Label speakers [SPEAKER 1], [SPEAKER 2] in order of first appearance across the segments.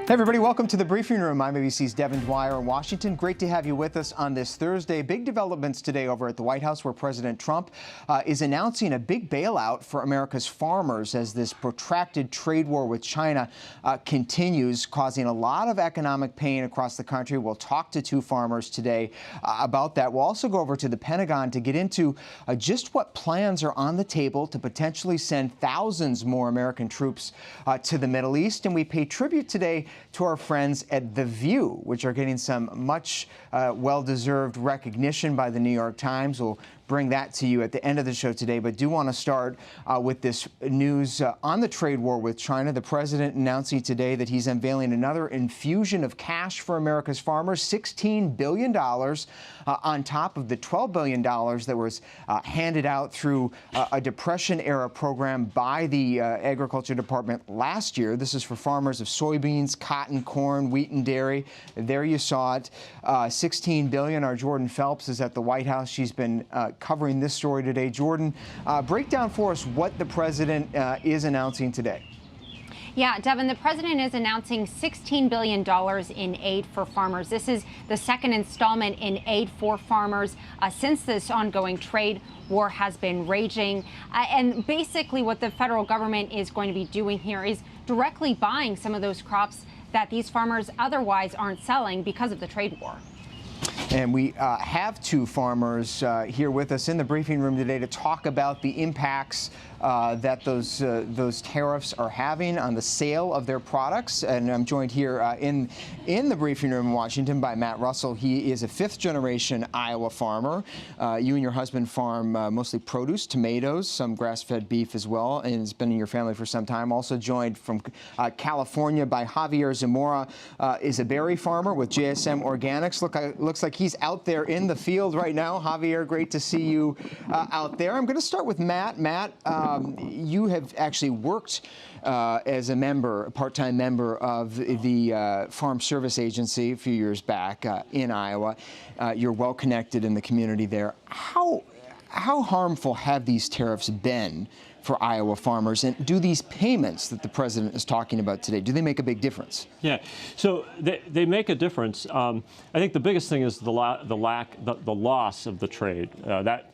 [SPEAKER 1] Hey everybody, welcome to the briefing room. I'm ABC's Devin Dwyer in Washington. Great to have you with us on this Thursday. Big developments today over at the White House, where President Trump is announcing a big bailout for America's farmers as this protracted trade war with China continues, causing a lot of economic pain across the country. We'll talk to two farmers today about that. We'll also go over to the Pentagon to get into just what plans are on the table to potentially send thousands more American troops to the Middle East. And we pay tribute today to our friends at The View, which are getting some much well-deserved recognition by the New York Times. We'll bring that to you at the end of the show today, but do want to start with this news on the trade war with China. The president announcing today that he's unveiling another infusion of cash for America's farmers, $16 billion on top of the $12 billion that was handed out through a Depression-era program by the Agriculture Department last year. This is for farmers of soybeans, cotton, corn, wheat, and dairy. There you saw it. $16 billion. Our Jordan Phelps is at the White House. She's been covering this story today. Jordan, break down for us what the president is announcing today.
[SPEAKER 2] Yeah, Devin, the president is announcing $16 billion in aid for farmers. This is the second installment in aid for farmers since this ongoing trade war has been raging. And basically what the federal government is going to be doing here is directly buying some of those crops that these farmers otherwise aren't selling because of the trade war.
[SPEAKER 1] And we have two farmers here with us in the briefing room today to talk about the impacts that those tariffs are having on the sale of their products. And I'm joined here in the briefing room in Washington by Matt Russell. He is a fifth-generation Iowa farmer. You and your husband farm mostly produce, tomatoes, some grass-fed beef as well, and it's been in your family for some time. Also joined from California by Javier Zamora, is a berry farmer with JSM Organics. Looks like he's out there in the field right now. Javier, great to see you out there. I'm going to start with Matt. Matt, you have actually worked as a part-time member of the Farm Service Agency a few years back in Iowa. You're well connected in the community there. How harmful have these tariffs been for Iowa farmers, and do these payments that the president is talking about today, do they make a big difference?
[SPEAKER 3] Yeah, so they make a difference. I think the biggest thing is the loss of the trade.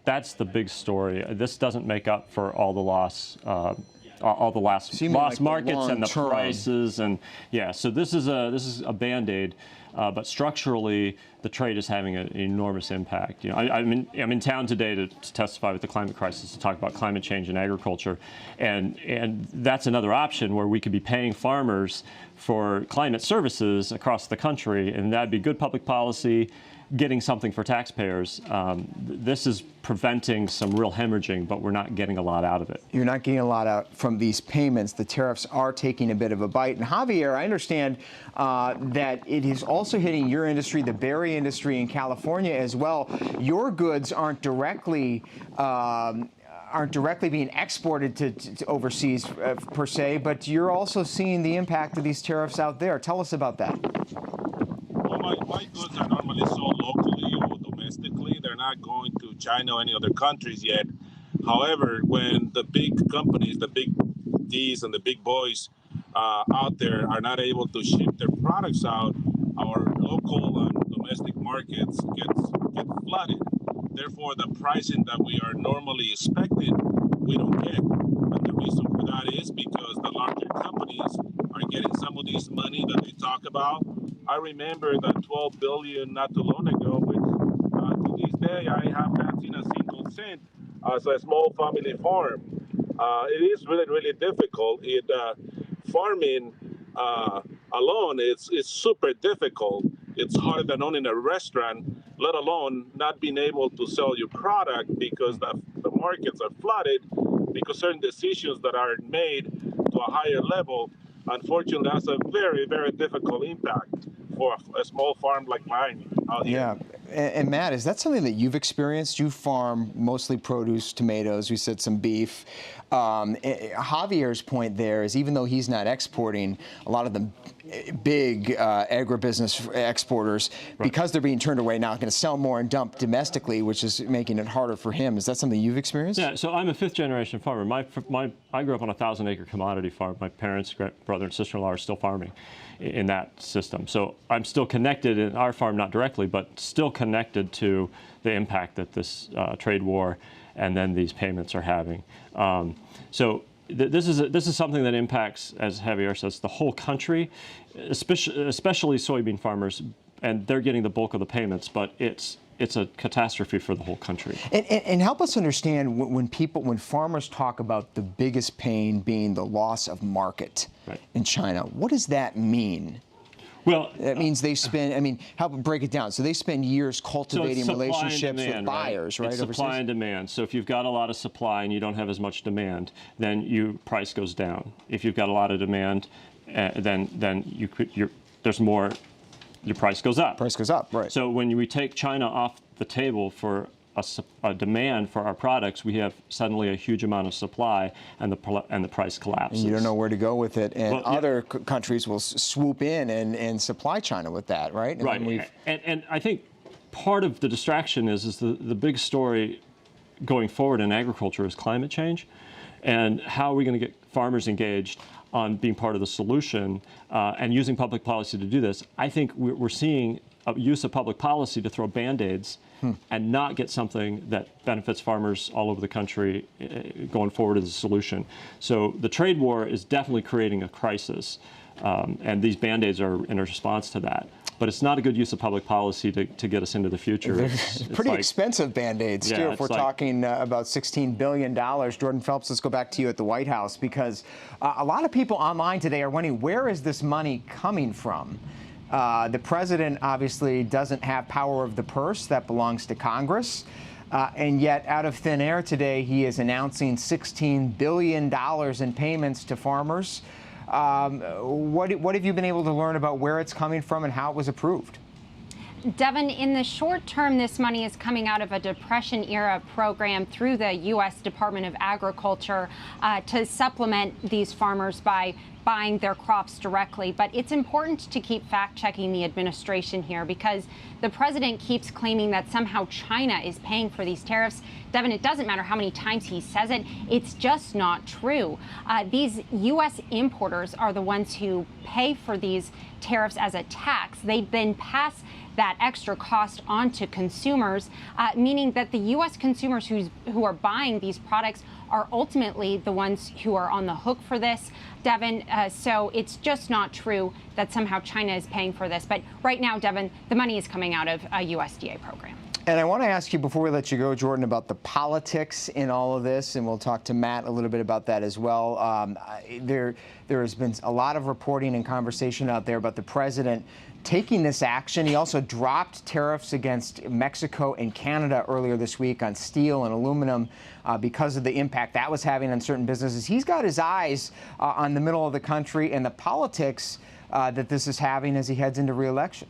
[SPEAKER 3] That's the big story. This doesn't make up for all the lost markets and the prices, and yeah. So this is a Band-Aid. But structurally, the trade is having an enormous impact. You know, I'm in town today to testify with the climate crisis to talk about climate change in agriculture, and that's another option where we could be paying farmers for climate services across the country, and that'd be good public policy, getting something for taxpayers. This is preventing some real hemorrhaging, but we're not getting a lot out of it.
[SPEAKER 1] You're not getting a lot out from these payments. The tariffs are taking a bit of a bite. And Javier, I understand that it is also hitting your industry, the berry industry in California as well. Your goods aren't directly being exported to overseas per se, but you're also seeing the impact of these tariffs out there. Tell us about that.
[SPEAKER 4] Well, my goods are normally sold locally or domestically. They're not going to China or any other countries yet. However, when the big companies, the big Ds and the big boys out there are not able to ship their products out, our local and domestic markets get flooded. Therefore, the pricing that we are normally expecting, we don't get. And the reason for that is because the larger companies are getting some of this money that they talk about. I remember that $12 billion not too long ago, which to this day I have not seen a single cent as a small family farm. It is really, really difficult. Farming alone, it's super difficult. It's harder than owning a restaurant, let alone not being able to sell your product because the markets are flooded because certain decisions that are made to a higher level. Unfortunately, that's a very, very difficult impact for a small farm like mine out here.
[SPEAKER 1] Yeah, And Matt, is that something that you've experienced? You farm mostly produce, tomatoes, we said some beef. Javier's point there is, even though he's not exporting, a lot of the big agribusiness exporters, because they're being turned away now, are going to sell more and dump domestically, which is making it harder for him. Is that something you've experienced?
[SPEAKER 3] Yeah, so I'm a fifth-generation farmer. I grew up on a 1,000-acre commodity farm. My parents, brother and sister-in-law are still farming in that system. So I'm still connected in our farm, not directly, but still connected to the impact that this trade war and then these payments are having. This is something that impacts, as Javier says, the whole country, especially soybean farmers, and they're getting the bulk of the payments, but it's a catastrophe for the whole country.
[SPEAKER 1] And help us understand when farmers talk about the biggest pain being the loss of market in China. What does that mean?
[SPEAKER 3] Well,
[SPEAKER 1] that means they spend, help break it down. So they spend years cultivating relationships with buyers, right?
[SPEAKER 3] It's supply and demand. So if you've got a lot of supply and you don't have as much demand, then price goes down. If you've got a lot of demand, then there's more, your price goes up.
[SPEAKER 1] Price goes up, right.
[SPEAKER 3] So when we take China off the table for a demand for our products, we have suddenly a huge amount of supply, and the price collapses.
[SPEAKER 1] And you don't know where to go with it, and other countries will swoop in and supply China with that, right?
[SPEAKER 3] And I think part of the distraction is the big story going forward in agriculture is climate change, and how are we going to get farmers engaged on being part of the solution and using public policy to do this. I think we're seeing a use of public policy to throw Band-Aids and not get something that benefits farmers all over the country going forward as a solution. So the trade war is definitely creating a crisis, and these Band-Aids are in response to that. But it's not a good use of public policy to get us into the future.
[SPEAKER 1] It's pretty expensive Band-Aids, too, if we're talking about $16 billion. Jordan Phelps, let's go back to you at the White House, because a lot of people online today are wondering, where is this money coming from? The president obviously doesn't have power of the purse. That belongs to Congress. And yet, out of thin air today, he is announcing $16 billion in payments to farmers. What have you been able to learn about where it's coming from and how it was approved?
[SPEAKER 2] Devin, in the short term, this money is coming out of a Depression-era program through the U.S. Department of Agriculture to supplement these farmers by buying their crops directly. But it's important to keep fact-checking the administration here, because the president keeps claiming that somehow China is paying for these tariffs. Devin, it doesn't matter how many times he says it. It's just not true. These U.S. importers are the ones who pay for these tariffs as a tax. They then pass that extra cost on to consumers, meaning that the U.S. consumers who are buying these products are ultimately the ones who are on the hook for this, Devin. So it's just not true that somehow China is paying for this. But right now, Devin, the money is coming out of a USDA program.
[SPEAKER 1] And I want to ask you, before we let you go, Jordan, about the politics in all of this, and we'll talk to Matt a little bit about that as well. There has been a lot of reporting and conversation out there about the president taking this action. He also dropped tariffs against Mexico and Canada earlier this week on steel and aluminum because of the impact that was having on certain businesses. He's got his eyes on the middle of the country and the politics that this is having as he heads into re-election.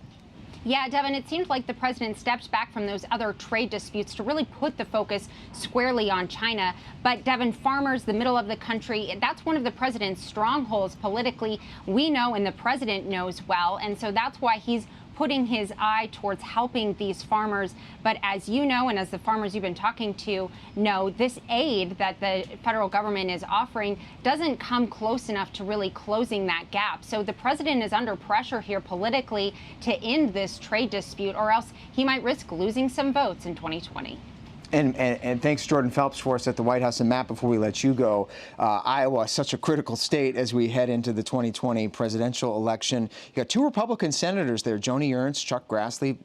[SPEAKER 2] Yeah, Devin, it seems like the president stepped back from those other trade disputes to really put the focus squarely on China. But, Devin, farmers, the middle of the country, that's one of the president's strongholds politically. We know, and the president knows well, and so that's why he's putting his eye towards helping these farmers. But as you know, and as the farmers you've been talking to know, this aid that the federal government is offering doesn't come close enough to really closing that gap. So the president is under pressure here politically to end this trade dispute, or else he might risk losing some votes in 2020.
[SPEAKER 1] And thanks, Jordan Phelps, for us at the White House. And Matt, before we let you go, Iowa is such a critical state as we head into the 2020 presidential election. You got two Republican senators there, Joni Ernst, Chuck Grassley,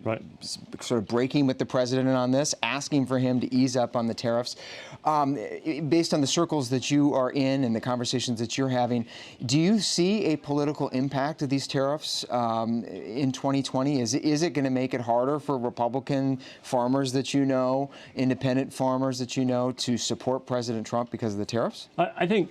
[SPEAKER 1] sort of breaking with the president on this, asking for him to ease up on the tariffs. Based on the circles that you are in and the conversations that you're having, do you see a political impact of these tariffs in 2020? Is it going to make it harder for Republican farmers that you know, independent farmers that you know, to support President Trump because of the tariffs?
[SPEAKER 3] I think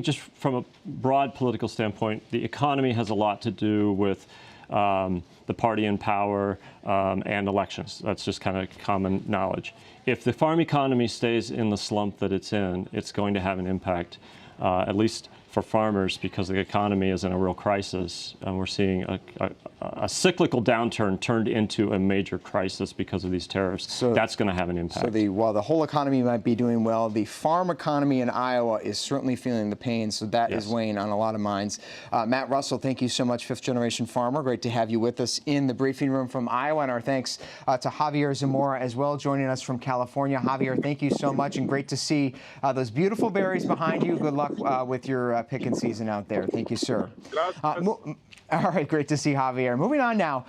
[SPEAKER 3] just from a broad political standpoint, the economy has a lot to do with the party in power, and elections. That's just kind of common knowledge. If the farm economy stays in the slump that it's in, it's going to have an impact, at least for farmers, because the economy is in a real crisis. And we're seeing a cyclical downturn turned into a major crisis because of these tariffs. So that's going to have an impact.
[SPEAKER 1] So while the whole economy might be doing well, the farm economy in Iowa is certainly feeling the pain. So that is weighing on a lot of minds. Matt Russell, thank you so much, fifth-generation farmer. Great to have you with us in the briefing room from Iowa. And our thanks to Javier Zamora as well, joining us from California. Javier, thank you so much, and great to see those beautiful berries behind you. Good luck with your picking season out there. Thank you, sir. All right, great to see Javier. Moving on now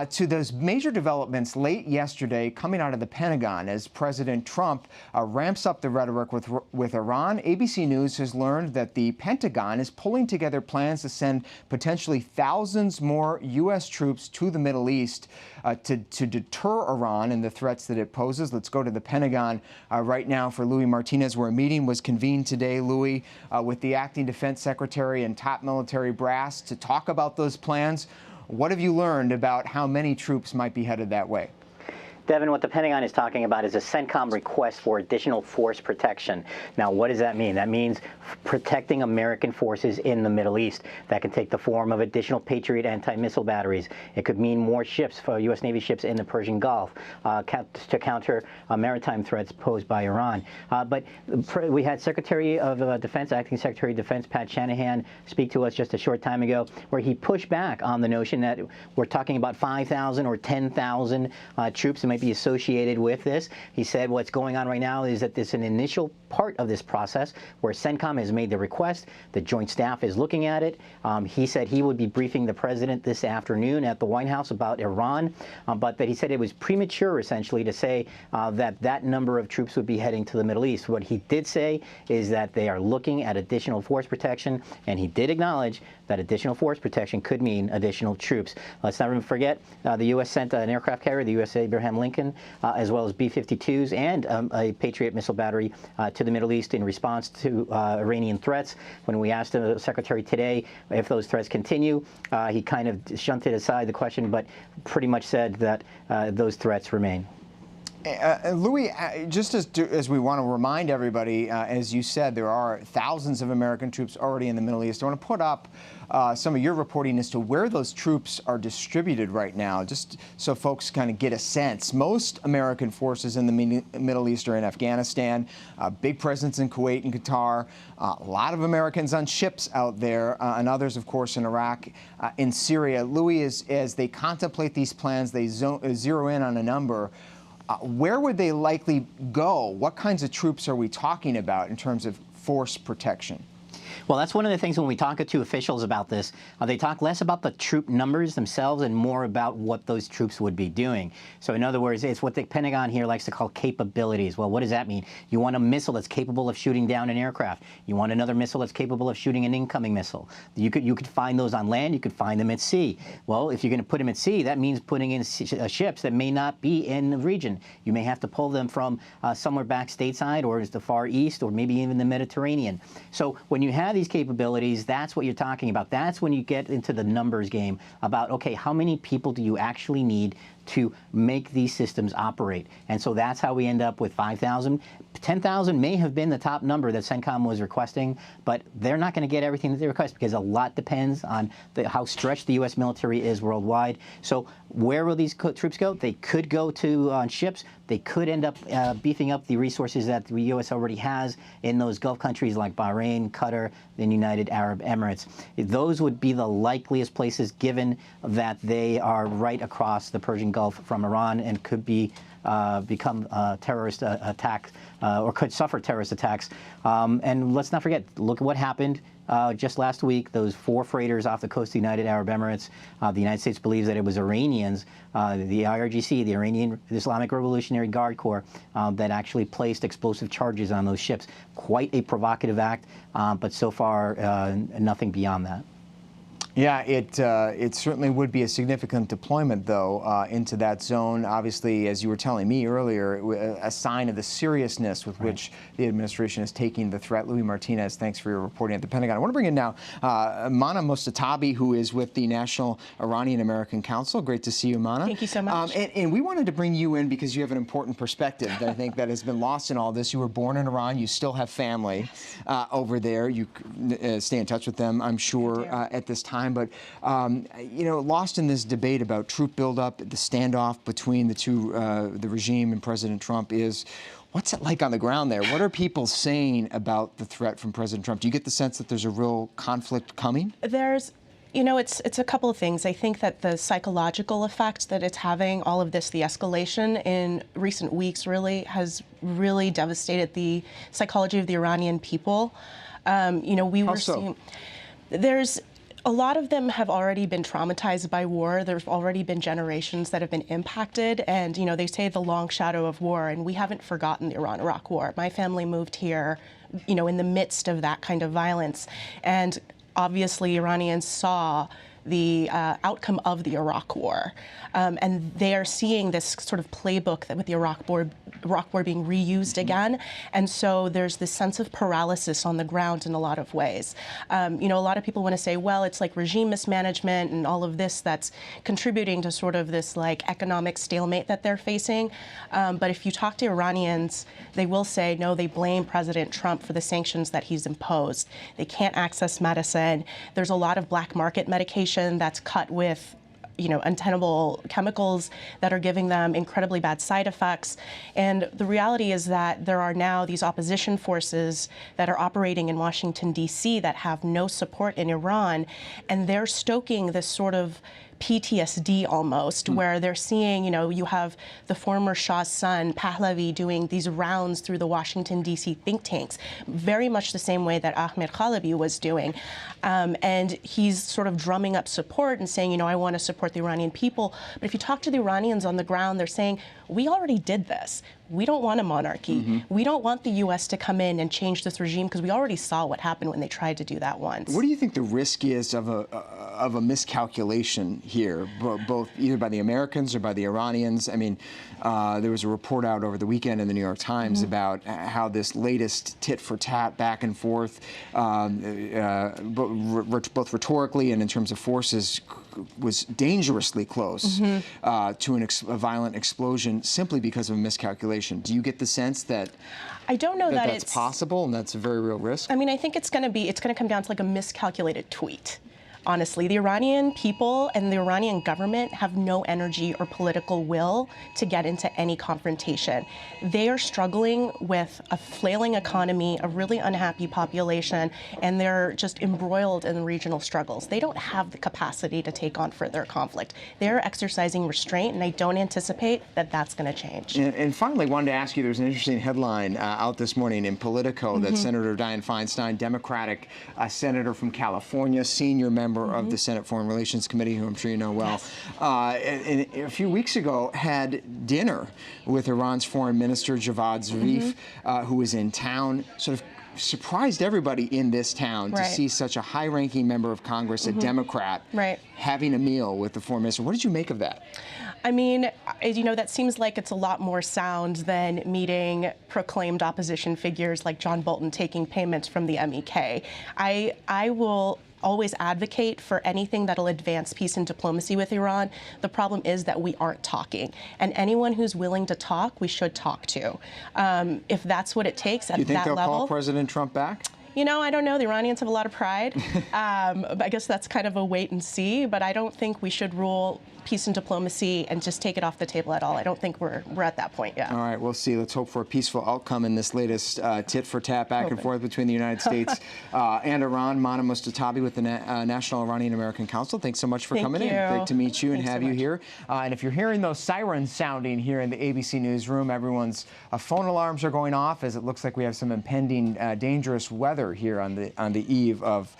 [SPEAKER 1] to those major developments late yesterday coming out of the Pentagon as President Trump ramps up the rhetoric with Iran. ABC News has learned that the Pentagon is pulling together plans to send potentially thousands more U.S. troops to the Middle East to deter Iran and the threats that it poses. Let's go to the Pentagon right now for Louis Martinez, where a meeting was convened today, Louis, with the acting defense secretary and top military brass to talk about those plans. What have you learned about how many troops might be headed that way?
[SPEAKER 5] Devin, what the Pentagon is talking about is a CENTCOM request for additional force protection. Now, what does that mean? That means protecting American forces in the Middle East. That can take the form of additional Patriot anti-missile batteries. It could mean more ships, for U.S. Navy ships in the Persian Gulf to counter maritime threats posed by Iran. But we had Secretary of Defense, Acting Secretary of Defense Pat Shanahan speak to us just a short time ago, where he pushed back on the notion that we're talking about 5,000 or 10,000 troops that might be associated with this. He said what's going on right now is that there's an initial part of this process where CENTCOM has made the request. The Joint Staff is looking at it. He said he would be briefing the president this afternoon at the White House about Iran, but that he said it was premature, essentially, to say that number of troops would be heading to the Middle East. What he did say is that they are looking at additional force protection, and he did acknowledge that additional force protection could mean additional troops. Let's not forget the U.S. sent an aircraft carrier, the U.S. Abraham Lincoln, as well as B-52s and a Patriot missile battery to the Middle East in response to Iranian threats. When we asked the Secretary today if those threats continue, he kind of shunted aside the question, but pretty much said that those threats remain.
[SPEAKER 1] Louis, just as we want to remind everybody, as you said, there are thousands of American troops already in the Middle East. I want to put up some of your reporting as to where those troops are distributed right now, just so folks kind of get a sense. Most American forces in the Middle East are in Afghanistan, big presence in Kuwait and Qatar, a lot of Americans on ships out there, and others, of course, in Iraq, in Syria. Louis, as they contemplate these plans, they zero in on a number. Where would they likely go? What kinds of troops are we talking about in terms of force protection?
[SPEAKER 5] Well, that's one of the things when we talk to officials about this, they talk less about the troop numbers themselves and more about what those troops would be doing. So in other words, it's what the Pentagon here likes to call capabilities. Well, what does that mean? You want a missile that's capable of shooting down an aircraft. You want another missile that's capable of shooting an incoming missile. You could find those on land. You could find them at sea. Well, if you're going to put them at sea, that means putting in ships that may not be in the region. You may have to pull them from somewhere back stateside or the Far East or maybe even the Mediterranean. So when you have these capabilities, that's what you're talking about. That's when you get into the numbers game about, okay, how many people do you actually need to make these systems operate? And so that's how we end up with 5,000. 10,000 may have been the top number that CENTCOM was requesting, but they're not going to get everything that they request because a lot depends on how stretched the U.S. military is worldwide. So where will these troops go? They could go to ships. They could end up beefing up the resources that the U.S. already has in those Gulf countries like Bahrain, Qatar, and United Arab Emirates. Those would be the likeliest places, given that they are right across the Persian Gulf from Iran and could be become terrorist attacks or could suffer terrorist attacks. And let's not forget, look at what happened just last week, those 4 freighters off the coast of the United Arab Emirates. The United States believes that it was Iranians, the IRGC, the Iranian Islamic Revolutionary Guard Corps, that actually placed explosive charges on those ships. Quite a provocative act, but so far nothing beyond that.
[SPEAKER 1] Yeah, it certainly would be a significant deployment, though, into that zone. Obviously, as you were telling me earlier, a sign of the seriousness with which the administration is taking the threat. Louis Martinez, thanks for your reporting at the Pentagon. I want to bring in now Mana Mostatabi, who is with the National Iranian American Council. Great to see you, Mana.
[SPEAKER 6] Thank you so much.
[SPEAKER 1] And we wanted to bring you in because you have an important perspective that I think that has been lost in all this. You were born in Iran. You still have family over there. You stay in touch with them, I'm sure, at this time. But, you know, lost in this debate about troop buildup, the standoff between the regime and President Trump is, what's it like on the ground there? What are people saying about the threat from President Trump? Do you get the sense that there's a real conflict coming?
[SPEAKER 6] You know, it's a couple of things. I think that the psychological effect that it's having, all of this, the escalation in recent weeks has really devastated the psychology of the Iranian people. You know, we were seeing, a lot of them have already been traumatized by war. There's already been generations that have been impacted. And, you know, they say the long shadow of war, and we haven't forgotten the Iran-Iraq War. My family moved here, you know, in the midst of that kind of violence. And obviously, Iranians saw the outcome of the Iraq War. And they are seeing this sort of playbook that with the Iraq War being reused again. And so there's this sense of paralysis on the ground in a lot of ways. You know, a lot of people want to say, well, it's like regime mismanagement and all of this that's contributing to sort of this like economic stalemate that they're facing. But if you talk to Iranians, they will say, no, they blame President Trump for the sanctions that he's imposed. They can't access medicine. There's a lot of black market medication that's cut with, you know, untenable chemicals that are giving them incredibly bad side effects. And the reality is that there are now these opposition forces that are operating in Washington, D.C. that have no support in Iran, and they're stoking this sort of PTSD almost, where they're seeing, you know, you have the former Shah's son, Pahlavi, doing these rounds through the Washington, D.C. think tanks, very much the same way that Ahmed Chalabi was doing. And he's sort of drumming up support and saying, you know, I want to support the Iranian people. But if you talk to the Iranians on the ground, they're saying, we already did this. We don't want a monarchy. We don't want the U.S. to come in and change this regime because we already saw what happened when they tried to do that once.
[SPEAKER 1] What do you think the risk is of a miscalculation here, both either by the Americans or by the Iranians? I mean, there was a report out over the weekend in the New York Times about how this latest tit-for-tat back and forth, both rhetorically and in terms of forces, was dangerously close to a violent explosion simply because of a miscalculation. Do you get the sense that
[SPEAKER 6] I don't know that
[SPEAKER 1] that's possible and that's a very real risk?
[SPEAKER 6] I mean, I think it's going to come down to like a miscalculated tweet. Honestly, the Iranian people and the Iranian government have no energy or political will to get into any confrontation. They are struggling with a flailing economy, a really unhappy population, and they're just embroiled in regional struggles. They don't have the capacity to take on further conflict. They're exercising restraint, and I don't anticipate that that's going to change.
[SPEAKER 1] And finally, wanted to ask you, there's an interesting headline out this morning in Politico that Senator Dianne Feinstein, Democratic senator from California, senior member of the Senate Foreign Relations Committee, who I'm sure you know well, a few weeks ago had dinner with Iran's Foreign Minister Javad Zarif, who was in town, sort of surprised everybody in this town to see such a high-ranking member of Congress, a Democrat, having a meal with the foreign minister. What did you make of that?
[SPEAKER 6] I mean, you know, that seems like it's a lot more sound than meeting proclaimed opposition figures like John Bolton taking payments from the MEK. I will always advocate for anything that'll advance peace and diplomacy with Iran. The problem is that we aren't talking. And anyone who's willing to talk, we should talk to. If that's what it takes at that level.
[SPEAKER 1] Do you think they'll call President Trump back?
[SPEAKER 6] You know, I don't know. The Iranians have a lot of pride. I guess that's kind of a wait and see. But I don't think we should rule peace and diplomacy and just take it off the table at all. I don't think we're at that point yet.
[SPEAKER 1] All right, we'll see. Let's hope for a peaceful outcome in this latest tit-for-tat back and forth between the United States and Iran. Mana Mostatabi with the National Iranian American Council. Thanks so much for coming in. Great to meet you and have you here. And if you're hearing those sirens sounding here in the ABC newsroom, everyone's phone alarms are going off as it looks like we have some impending dangerous weather weather here on the eve of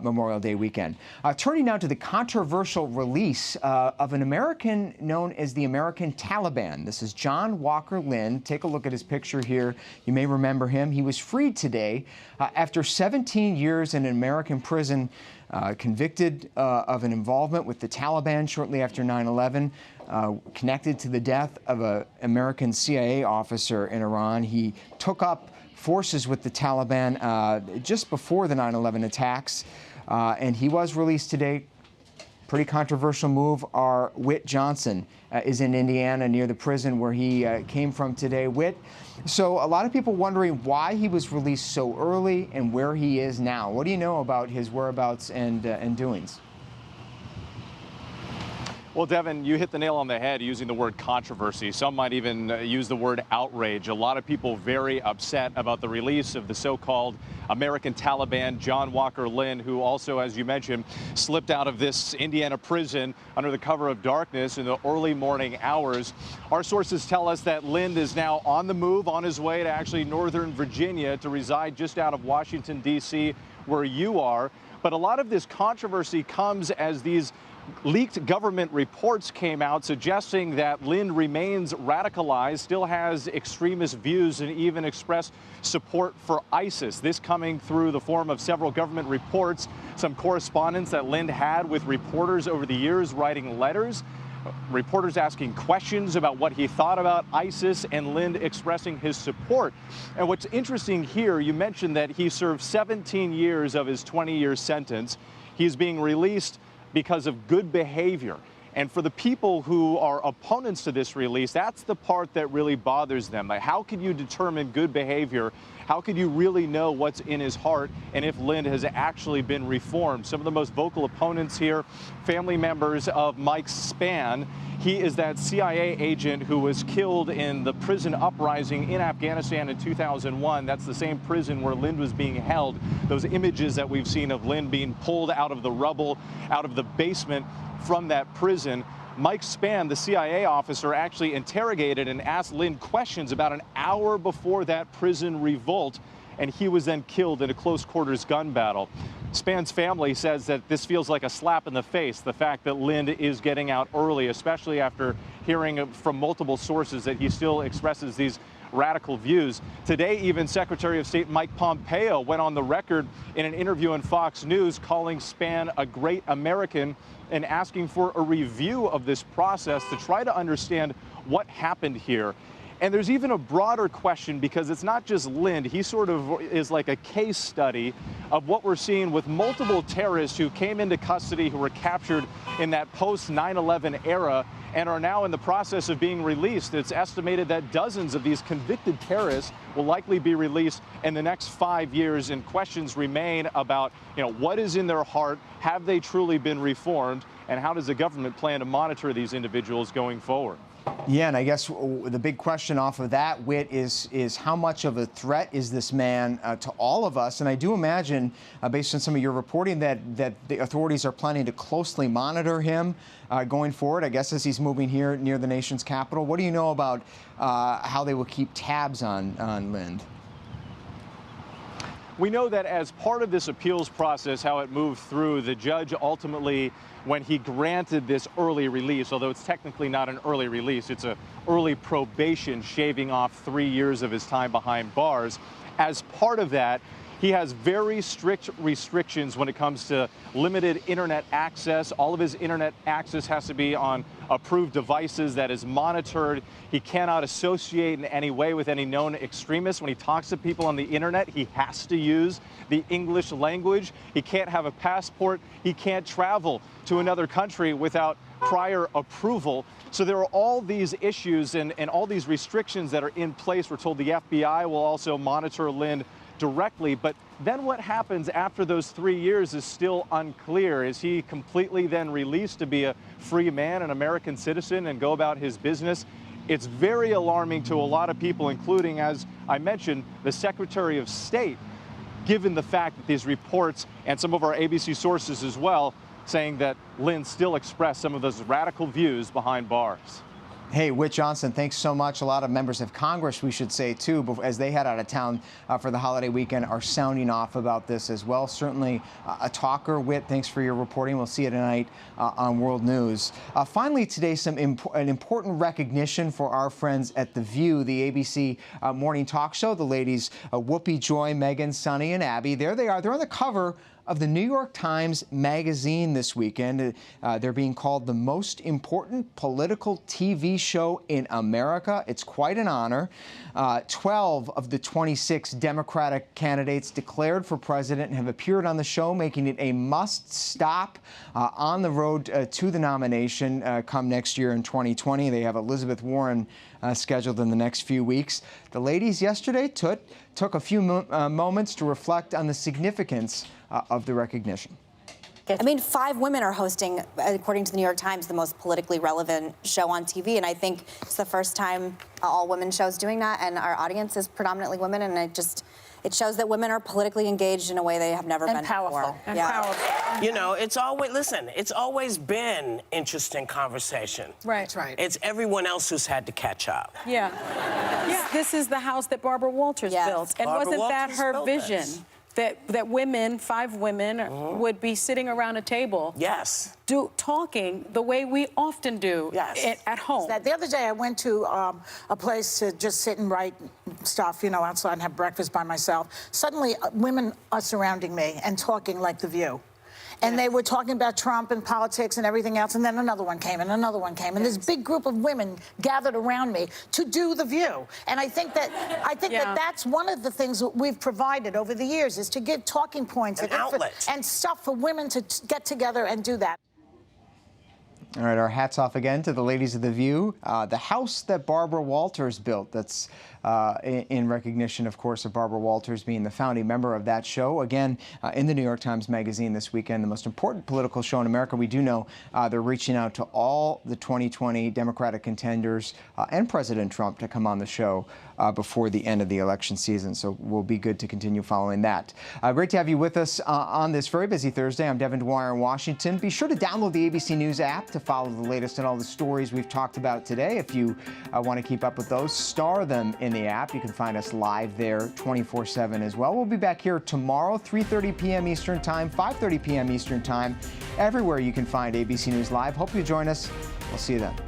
[SPEAKER 1] Memorial Day weekend. Turning now to the controversial release of an American known as the American Taliban. This is John Walker Lindh. Take a look at his picture here. You may remember him. He was freed today after 17 years in an American prison, convicted of an involvement with the Taliban shortly after 9/11. Connected to the death of an American CIA officer in Iran. He took up forces with the Taliban just before the 9/11 attacks, and he was released today. Pretty controversial move. Our Whit Johnson is in Indiana near the prison where he came from today. Whit, so a lot of people wondering why he was released so early and where he is now. What do you know about his whereabouts and doings?
[SPEAKER 7] Well, Devin, you hit the nail on the head using the word controversy. Some might even use the word outrage. A lot of people very upset about the release of the so-called American Taliban, John Walker Lindh, who also, as you mentioned, slipped out of this Indiana prison under the cover of darkness in the early morning hours. Our sources tell us that Lindh is now on the move, on his way to actually Northern Virginia to reside just out of Washington, D.C., where you are. But a lot of this controversy comes as these leaked government reports came out suggesting that Lindh remains radicalized, still has extremist views, and even expressed support for ISIS. This coming through the form of several government reports, some correspondence that Lindh had with reporters over the years, writing letters, reporters asking questions about what he thought about ISIS, and Lindh expressing his support. And what's interesting here, you mentioned that he served 17 years of his 20-year sentence. He's being released because of good behavior. And for the people who are opponents to this release, that's the part that really bothers them. Like, how can you determine good behavior? How could you really know what's in his heart and if Lindh has actually been reformed? Some of the most vocal opponents here, family members of Mike Spann. He is that CIA agent who was killed in the prison uprising in Afghanistan in 2001. That's the same prison where Lindh was being held. Those images that we've seen of Lindh being pulled out of the rubble, out of the basement from that prison. Mike Spann, the CIA officer, actually interrogated and asked Lindh questions about an hour before that prison revolt, and he was then killed in a close quarters gun battle. Spann's family says that this feels like a slap in the face, the fact that Lindh is getting out early, especially after hearing from multiple sources that he still expresses these radical views. Today, even Secretary of State Mike Pompeo went on the record in an interview on Fox News calling Spann a great American and asking for a review of this process to try to understand what happened here. And there's even a broader question, because it's not just Lindh. He sort of is like a case study of what we're seeing with multiple terrorists who came into custody, who were captured in that post-9/11 era and are now in the process of being released. It's estimated that dozens of these convicted terrorists will likely be released in the next 5 years, and questions remain about, what is in their heart, have they truly been reformed, and how does the government plan to monitor these individuals going forward?
[SPEAKER 1] Yeah, and I guess the big question off of that, Whit, is how much of a threat is this man to all of us? And I do imagine, based on some of your reporting, that the authorities are planning to closely monitor him going forward, I guess, as he's moving here near the nation's capital. What do you know about how they will keep tabs on Lindh?
[SPEAKER 7] We know that as part of this appeals process, how it moved through, the judge ultimately, when he granted this early release, although it's technically not an early release, it's an early probation, shaving off 3 years of his time behind bars. As part of that, he has very strict restrictions when it comes to limited internet access. All of his internet access has to be on approved devices that is monitored. He cannot associate in any way with any known extremists. When he talks to people on the internet, he has to use the English language. He can't have a passport. He can't travel to another country without prior approval. So there are all these issues and all these restrictions that are in place. We're told the FBI will also monitor Lindh directly, but then what happens after those 3 years is still unclear. Is he completely then released to be a free man, an American citizen, and go about his business? It's very alarming to a lot of people, including, as I mentioned, the Secretary of State, given the fact that these reports and some of our ABC sources as well saying that Lindh still expressed some of those radical views behind bars.
[SPEAKER 1] Hey, Whit Johnson, thanks so much. A lot of members of Congress, we should say, too, as they head out of town for the holiday weekend, are sounding off about this as well. Certainly a talker. Whit, thanks for your reporting. We'll see you tonight on World News. Finally, today, an important recognition for our friends at The View, the ABC morning talk show. The ladies, Whoopi, Joy, Megan, Sunny, and Abby. There they are. They're on the cover of the New York Times Magazine this weekend. They're being called the most important political TV show in America. It's quite an honor. 12 of the 26 Democratic candidates declared for president have appeared on the show, making it a must-stop on the road to the nomination come next year in 2020. They have Elizabeth Warren scheduled in the next few weeks. The ladies yesterday took a few moments to reflect on the significance of the recognition.
[SPEAKER 8] I mean, 5 women are hosting, according to the New York Times, the most politically relevant show on TV. And I think it's the first time all women show's doing that. And our audience is predominantly women. And it shows that women are politically engaged in a way they have never been before.
[SPEAKER 9] And powerful. You know, it's always been interesting conversation.
[SPEAKER 10] Right. That's right.
[SPEAKER 9] It's everyone else who's had to catch up.
[SPEAKER 10] Yeah. This is the house that Barbara Walters built. And wasn't that her vision? That women, 5 women, would be sitting around a table.
[SPEAKER 9] Yes.
[SPEAKER 10] Talking the way we often do at home.
[SPEAKER 11] The other day I went to a place to just sit and write stuff, you know, outside and have breakfast by myself. Suddenly, women are surrounding me and talking like The View. And they were talking about Trump and politics and everything else, and then another one came, and another one came, and this big group of women gathered around me to do The View. And I think that that's one of the things that we've provided over the years, is to give talking points
[SPEAKER 9] and outlets
[SPEAKER 11] and stuff for women to get together and do that.
[SPEAKER 1] All right, our hats off again to the ladies of The View. The house that Barbara Walters built, that's in recognition, of course, of Barbara Walters being the founding member of that show. Again, in the New York Times Magazine this weekend, the most important political show in America. We do know they're reaching out to all the 2020 Democratic contenders and President Trump to come on the show before the end of the election season. So we'll be good to continue following that. Great to have you with us on this very busy Thursday. I'm Devin Dwyer in Washington. Be sure to download the ABC News app to follow the latest and all the stories we've talked about today. If you want to keep up with those, star them in the app. You can find us live there 24/7 as well. We'll be back here tomorrow, 3:30 p.m. Eastern Time, 5:30 p.m. Eastern Time, everywhere you can find ABC News Live. Hope you join us. We'll see you then.